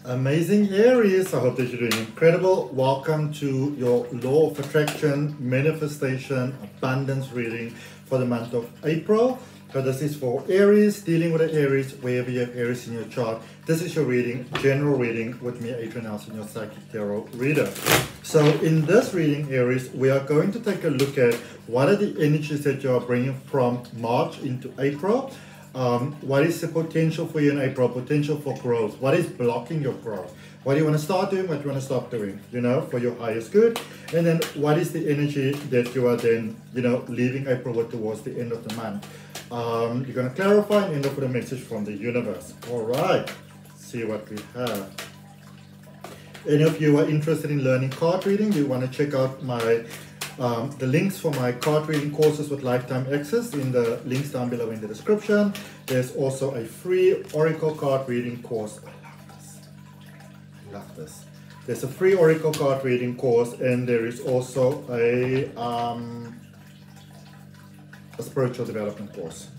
Amazing Aries, I hope that you're doing incredible. Welcome to your Law of Attraction, Manifestation, Abundance reading for the month of April. So this is for Aries, dealing with the Aries, wherever you have Aries in your chart. This is your reading, general reading with me, Adrian Nelson, your Psychic Tarot reader. So in this reading, Aries, we are going to take a look at what are the energies that you are bringing from March into April. What is the potential for you in April? Potential for growth. What is blocking your growth? What do you want to start doing? What do you want to stop doing? You know, for your highest good. And then what is the energy that you are then, you know, leaving April with towards the end of the month? You're going to clarify and end up with a message from the universe. All right. See what we have. Any of you are interested in learning card reading, you want to check out my the links for my card reading courses with lifetime access in the links down below in the description. There's also a free Oracle card reading course. I love this. I love this. There's a free Oracle card reading course, and there is also a spiritual development course.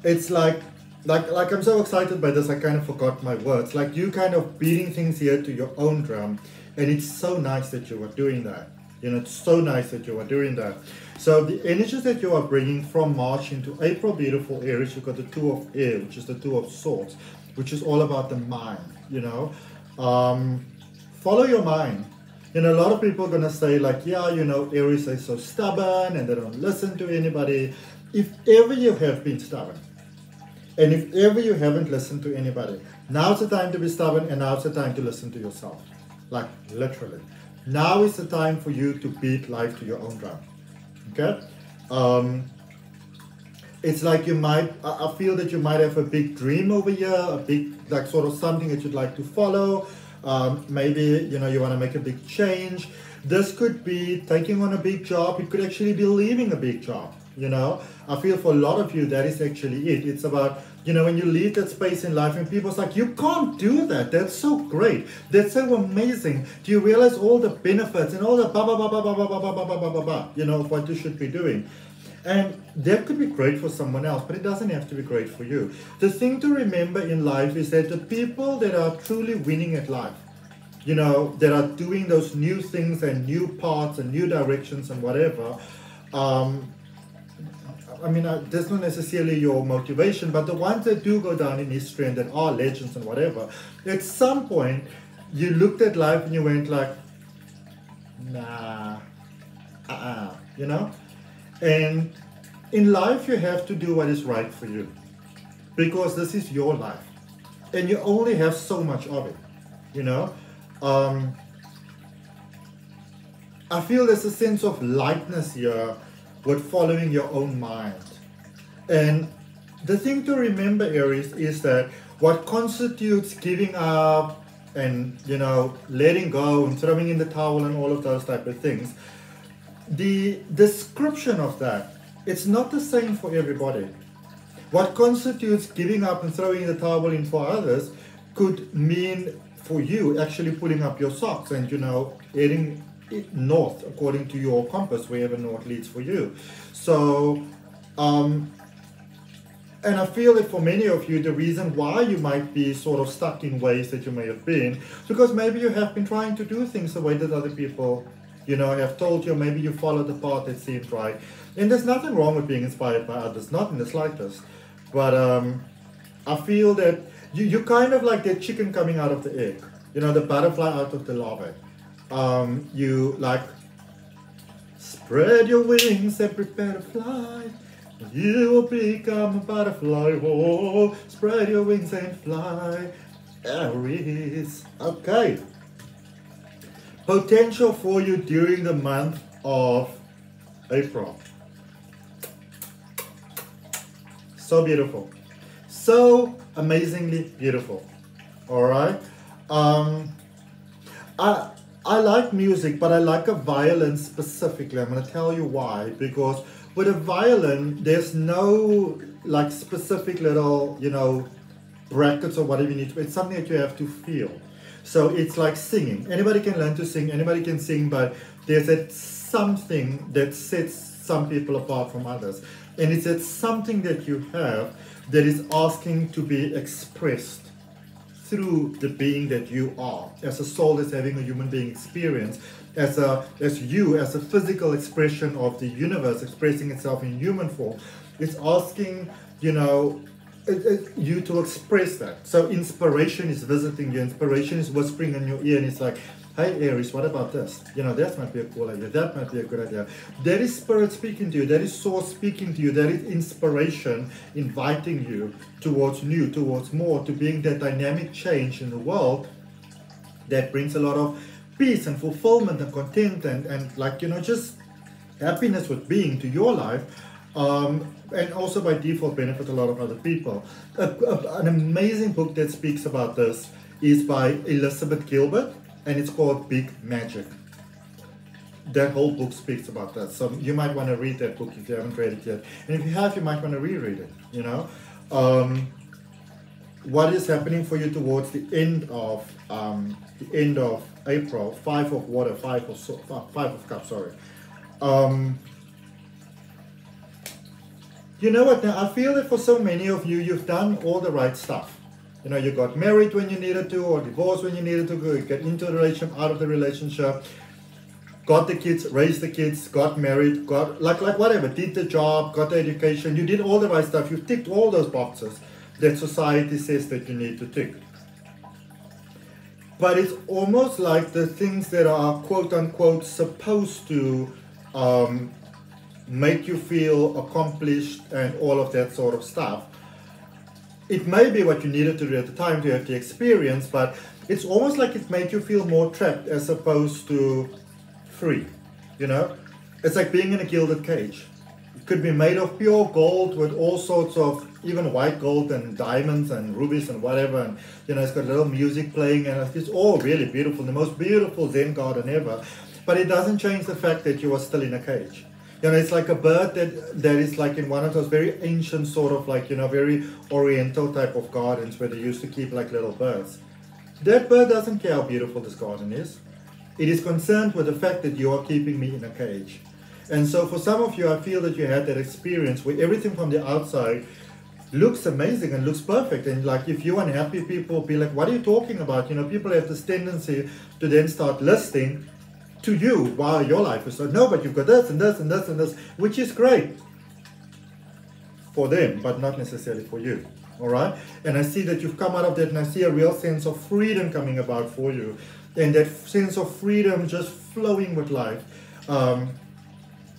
It's like I'm so excited by this, I kind of forgot my words. Like you kind of beating things here to your own drum, and it's so nice that you are doing that. You know, it's so nice that you are doing that. So the energies that you are bringing from March into April, beautiful Aries, you've got the Two of Air, which is the Two of Swords, which is all about the mind, you know. Follow your mind. You know, a lot of people are going to say like, yeah, you know, Aries is so stubborn and they don't listen to anybody. If ever you have been stubborn, and if ever you haven't listened to anybody, now's the time to be stubborn, and now's the time to listen to yourself. Like, literally. Now is the time for you to beat life to your own drum. Okay? It's like you might, I feel that you might have a big dream over here, a big, like sort of something that you'd like to follow. Maybe, you know, you want to make a big change. This could be taking on a big job. It could actually be leaving a big job. You know, I feel for a lot of you, that is actually it. It's about, you know, when you leave that space in life and people's like, you can't do that. That's so great. That's so amazing. Do you realize all the benefits and all the you know, of what you should be doing? And that could be great for someone else, but it doesn't have to be great for you. The thing to remember in life is that the people that are truly winning at life, you know, that are doing those new things and new paths and new directions and whatever, I mean, that's not necessarily your motivation, but the ones that do go down in history and that are legends and whatever, at some point, you looked at life and you went like, nah, you know? And in life, you have to do what is right for you, because this is your life, and you only have so much of it, you know? I feel there's a sense of lightness here with following your own mind. And the thing to remember, Aries, is that what constitutes giving up and, you know, letting go and throwing in the towel and all of those type of things, the description of that, it's not the same for everybody. What constitutes giving up and throwing the towel in for others could mean for you actually pulling up your socks and, you know, heading north according to your compass, wherever north leads for you. So and I feel that for many of you, the reason why you might be sort of stuck in ways that you may have been, because maybe you have been trying to do things the way that other people, you know, have told you. Maybe you follow the path that seems right, and there's nothing wrong with being inspired by others, not in the slightest. But I feel that you're kind of like that chicken coming out of the egg, you know, the butterfly out of the larvae. You like spread your wings and prepare to fly. You will become a butterfly. Oh, spread your wings and fly. Aries. Okay. Potential for you during the month of April. So beautiful. So amazingly beautiful. All right. I like music, but I like a violin specifically. I'm going to tell you why. Because with a violin, there's no like specific little, you know, brackets or whatever you need to. It's something that you have to feel. So it's like singing. Anybody can learn to sing. Anybody can sing, but there's that something that sets some people apart from others. And it's that something that you have that is asking to be expressed. through the being that you are, as a soul that's having a human being experience, as you, as a physical expression of the universe expressing itself in human form. It's asking, you know, you to express that. So inspiration is visiting you, inspiration is whispering in your ear, and it's like, hey Aries, what about this? You know, that might be a cool idea, that might be a good idea. That is spirit speaking to you, that is source speaking to you, that is inspiration inviting you towards new, towards more, to being that dynamic change in the world that brings a lot of peace and fulfillment and content and like, you know, just happiness with being to your life. And also by default benefit a lot of other people. An amazing book that speaks about this is by Elizabeth Gilbert, and it's called Big Magic. That whole book speaks about that, so you might want to read that book if you haven't read it yet, and if you have, you might want to reread it. You know, what is happening for you towards the end of April? Five of water, five of cups. Sorry. You know what? Now I feel that for so many of you, you've done all the right stuff. You know, you got married when you needed to, or divorced when you needed to, go, get into a relationship, out of the relationship, got the kids, raised the kids, got married, got like whatever, did the job, got the education. You did all the right stuff. You ticked all those boxes that society says that you need to tick. But it's almost like the things that are quote unquote supposed to make you feel accomplished and all of that sort of stuff. It may be what you needed to do at the time to have the experience, but it's almost like it made you feel more trapped as opposed to free, you know? It's like being in a gilded cage. It could be made of pure gold with all sorts of, even white gold and diamonds and rubies and whatever, and you know, it's got little music playing, and it's all really beautiful, the most beautiful Zen garden ever, but it doesn't change the fact that you are still in a cage. You know, it's like a bird that is like in one of those very ancient sort of like, you know, very oriental type of gardens where they used to keep like little birds. That bird doesn't care how beautiful this garden is. It is concerned with the fact that you are keeping me in a cage. And so for some of you, I feel that you had that experience where everything from the outside looks amazing and looks perfect. And like if you're unhappy, people will be like, what are you talking about? You know, people have this tendency to then start listing to you while your life is so, no, but you've got this and this and this and this, which is great for them, but not necessarily for you. All right? And I see that you've come out of that, and I see a real sense of freedom coming about for you. And that sense of freedom just flowing with life.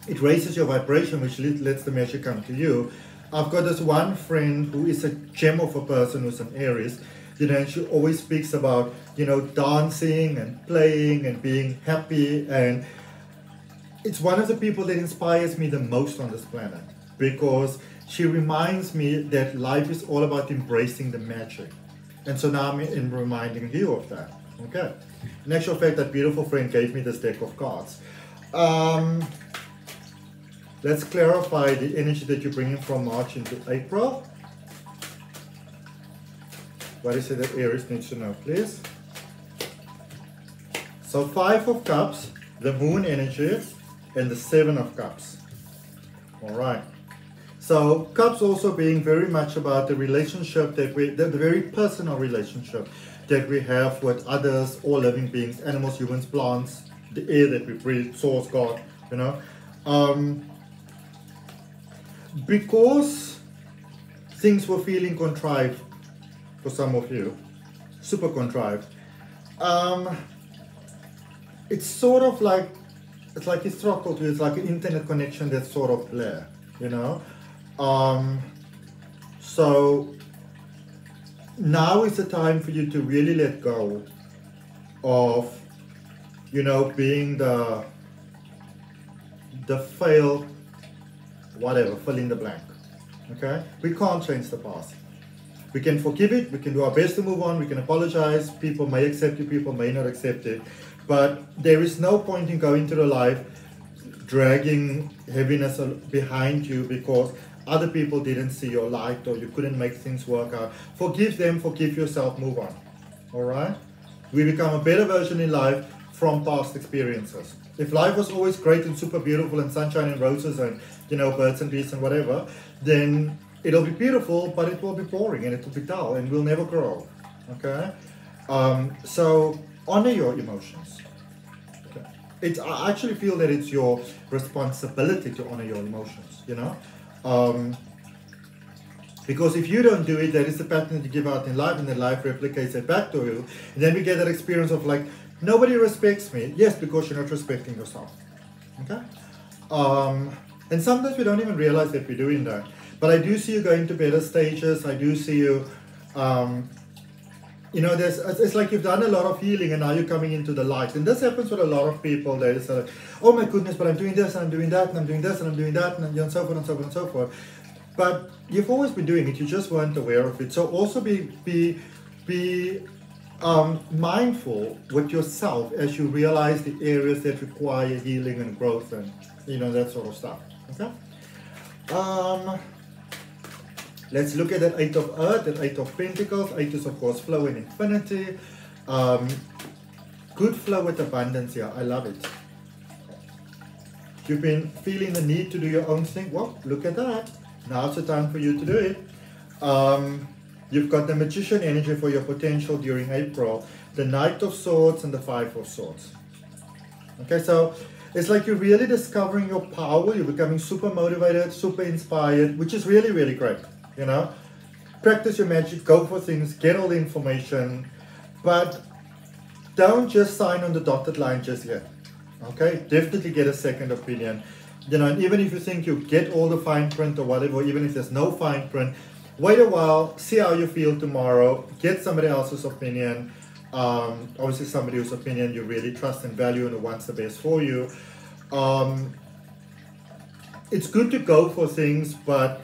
It raises your vibration, which lets the magic come to you. I've got this one friend who is a gem of a person who's an Aries. You know, and she always speaks about, you know, dancing and playing and being happy. And it's one of the people that inspires me the most on this planet, because she reminds me that life is all about embracing the magic. And so now I'm reminding you of that. Okay. In actual fact, that beautiful friend gave me this deck of cards. Let's clarify the energy that you're bringing from March into April. What is it that Aries needs to know, please? So 5 of Cups, the Moon energy, and the 7 of Cups. All right. So Cups also being very much about the relationship that the very personal relationship that we have with others, all living beings, animals, humans, plants, the air that we breathe, source, God, you know. Because things were feeling contrived for some of you, super contrived. It's sort of like, it's like it's throttled to, it's like an internet connection that's sort of blare, you know. So now is the time for you to really let go of, you know, being the failed, whatever, fill in the blank. Okay? We can't change the past. We can forgive it, we can do our best to move on, we can apologize, people may accept it, people may not accept it, but there is no point in going through life dragging heaviness behind you because other people didn't see your light or you couldn't make things work out. Forgive them, forgive yourself, move on. Alright? We become a better version in life from past experiences. If life was always great and super beautiful and sunshine and roses and, you know, birds and bees and whatever, then it'll be beautiful, but it will be boring and it will be dull and we'll never grow. Okay? So honor your emotions. Okay? I actually feel that it's your responsibility to honor your emotions, you know? Because if you don't do it, that is the pattern that you give out in life, and then life replicates it back to you. And then we get that experience of like, nobody respects me. Yes, because you're not respecting yourself. Okay? And sometimes we don't even realize that we're doing that. But I do see you going to better stages. I do see you, you know, it's like you've done a lot of healing and now you're coming into the light. And this happens with a lot of people. They say, like, oh my goodness, but I'm doing this and I'm doing that and I'm doing this and I'm doing that and so forth and so forth and so forth. But you've always been doing it, you just weren't aware of it. So also be mindful with yourself as you realize the areas that require healing and growth and, you know, that sort of stuff. Okay? Let's look at that 8 of Earth, that 8 of Pentacles. 8 is of course flow and infinity. Good flow with abundance here. I love it. You've been feeling the need to do your own thing. Well, look at that. Now's the time for you to do it. You've got the Magician energy for your potential during April, the Knight of Swords and the 5 of Swords. Okay, so it's like you're really discovering your power. You're becoming super motivated, super inspired, which is really, really great. You know, practice your magic, go for things, get all the information, but don't just sign on the dotted line just yet. Okay, definitely get a second opinion. You know, and even if you think you get all the fine print or whatever, even if there's no fine print, wait a while, see how you feel tomorrow, get somebody else's opinion, obviously somebody whose opinion you really trust and value and who wants the best for you. It's good to go for things, but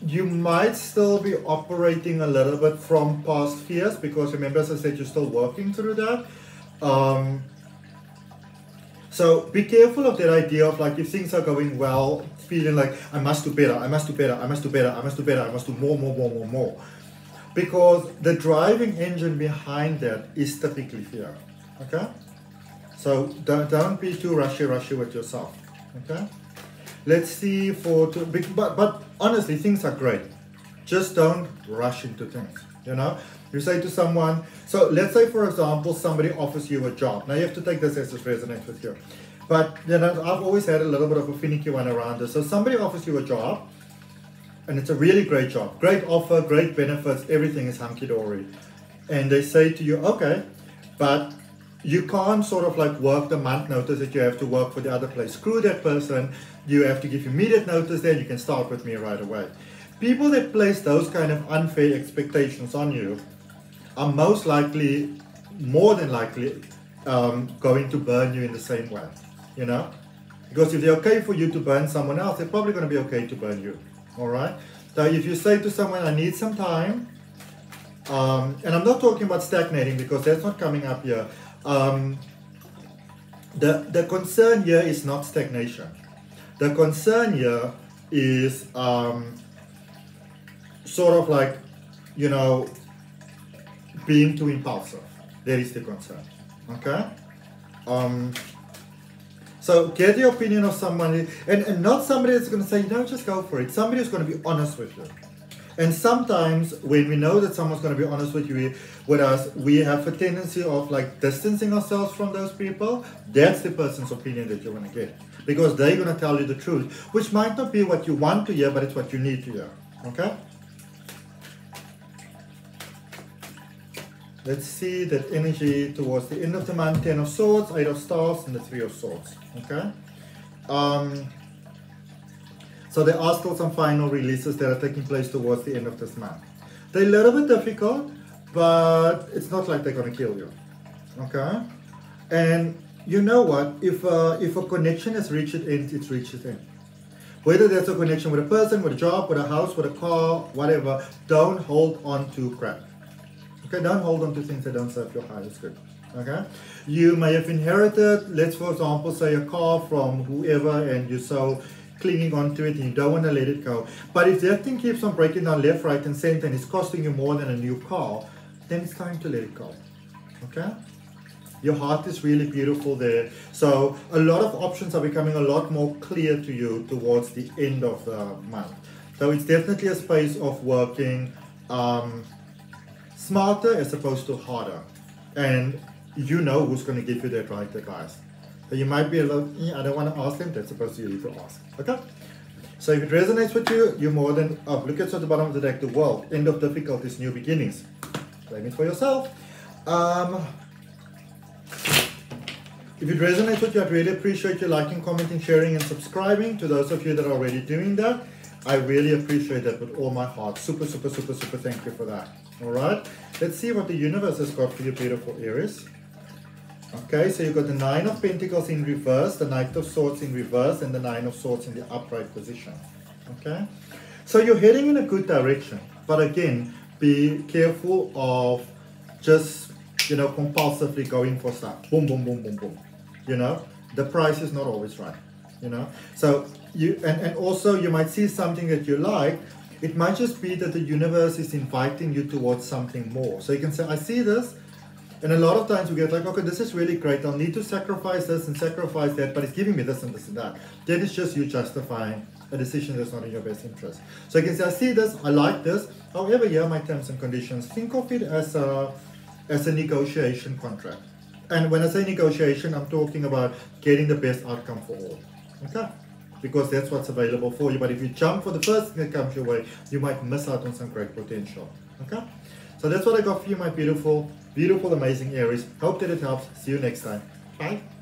you might still be operating a little bit from past fears, because remember, as I said, you're still working through that. So be careful of that idea of like, if things are going well, feeling like I must do better, I must do better, I must do better, I must do better, I must do more. Because the driving engine behind that is typically fear. Okay? So don't be too rushy with yourself. Okay? Let's see but honestly, things are great. Just don't rush into things. You know? You say to someone, so let's say for example, somebody offers you a job. Now you have to take this as it resonates with you. But you know, I've always had a little bit of a finicky one around this. So somebody offers you a job, and it's a really great job. Great offer, great benefits, everything is hunky-dory. And they say to you, okay, but you can't sort of like work the month notice that you have to work for the other place. Screw that person. You have to give immediate notice there. You can start with me right away. People that place those kind of unfair expectations on you are most likely, more than likely, going to burn you in the same way, you know? Because if they're okay for you to burn someone else, they're probably going to be okay to burn you, all right? So if you say to someone, I need some time, and I'm not talking about stagnating because that's not coming up here. The concern here is not stagnation. The concern here is sort of like, you know, being too impulsive. That is the concern. Okay? So get the opinion of somebody, and not somebody that's going to say, you know, just go for it. Somebody who's going to be honest with you. And sometimes when we know that someone's going to be honest with you, with us, we have a tendency of like distancing ourselves from those people. That's the person's opinion that you're going to get. Because they're going to tell you the truth, which might not be what you want to hear, but it's what you need to hear. Okay? Let's see that energy towards the end of the month. 10 of Swords, 8 of Stars, and the 3 of Swords. Okay? So there are still some final releases that are taking place towards the end of this month. They're a little bit difficult, but it's not like they're going to kill you. Okay? And you know what? If a connection has reached its end, it's reached its end. Whether that's a connection with a person, with a job, with a house, with a car, whatever, don't hold on to crap. Okay, don't hold on to things that don't serve your highest good. Okay, you may have inherited, let's for example say, a car from whoever, and you're so clinging on to it and you don't want to let it go. But if that thing keeps on breaking down left, right, and center, and it's costing you more than a new car, then it's time to let it go. Okay, your heart is really beautiful there. So a lot of options are becoming a lot more clear to you towards the end of the month. So it's definitely a space of working smarter as opposed to harder. And you know who's going to give you that right advice. So you might be a little, I don't want to ask them, that's supposed to you to ask. Okay? So if it resonates with you, you're more than up. Look at the bottom of the deck, the world. End of difficulties, new beginnings. Claim it for yourself. If it resonates with you, I'd really appreciate you liking, commenting, sharing, and subscribing. To those of you that are already doing that, I really appreciate that with all my heart. Super, super, super, super thank you for that. All right, let's see what the universe has got for you, beautiful Aries. Okay, so you've got the Nine of Pentacles in reverse, the Knight of Swords in reverse, and the Nine of Swords in the upright position. Okay, so you're heading in a good direction, but again, be careful of just, you know, compulsively going for stuff. Boom, boom, boom, boom, boom. You know, the price is not always right. You know, so you and also you might see something that you like. It might just be that the universe is inviting you towards something more. So you can say, I see this. And a lot of times we get like, okay, this is really great. I'll need to sacrifice this and sacrifice that, but it's giving me this and this and that. Then it's just you justifying a decision that's not in your best interest. So you can say, I see this, I like this. However, here are my terms and conditions. Think of it as a negotiation contract. And when I say negotiation, I'm talking about getting the best outcome for all. Okay? Because that's what's available for you. But if you jump for the first thing that comes your way, you might miss out on some great potential. Okay? So that's what I got for you, my beautiful, beautiful, amazing Aries. Hope that it helps. See you next time. Bye.